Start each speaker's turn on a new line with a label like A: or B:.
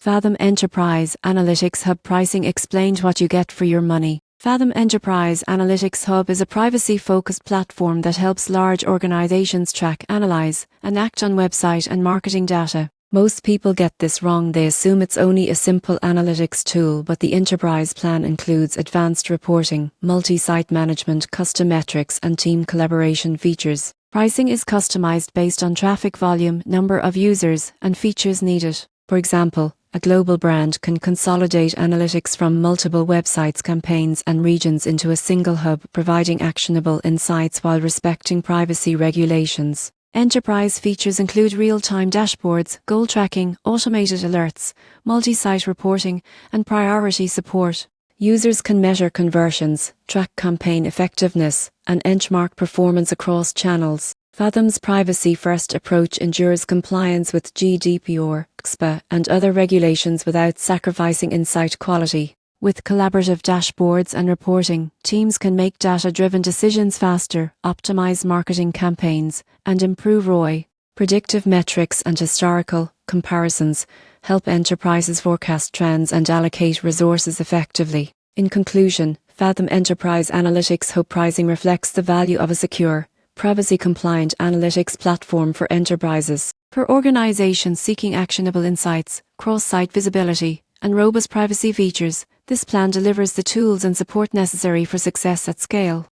A: Fathom Enterprise Analytics Hub Pricing explained what you get for your money. Fathom Enterprise Analytics Hub is a privacy-focused platform that helps large organizations track, analyze, and act on website and marketing data. Most people get this wrong. They assume it's only a simple analytics tool, but the enterprise plan includes advanced reporting, multi-site management, custom metrics, and team collaboration features. Pricing is customized based on traffic volume, number of users, and features needed. For example, a global brand can consolidate analytics from multiple websites, campaigns, and regions into a single hub, providing actionable insights while respecting privacy regulations. Enterprise features include real-time dashboards, goal tracking, automated alerts, multi-site reporting, and priority support. Users can measure conversions, track campaign effectiveness, and benchmark performance across channels. Fathom's privacy-first approach ensures compliance with GDPR, XPA, and other regulations without sacrificing insight quality. With collaborative dashboards and reporting, teams can make data-driven decisions faster, optimize marketing campaigns, and improve ROI. Predictive metrics and historical comparisons help enterprises forecast trends and allocate resources effectively. In conclusion, Fathom Enterprise Analytics Hub pricing reflects the value of a secure, privacy-compliant analytics platform for enterprises. For organizations seeking actionable insights, cross-site visibility, and robust privacy features, this plan delivers the tools and support necessary for success at scale.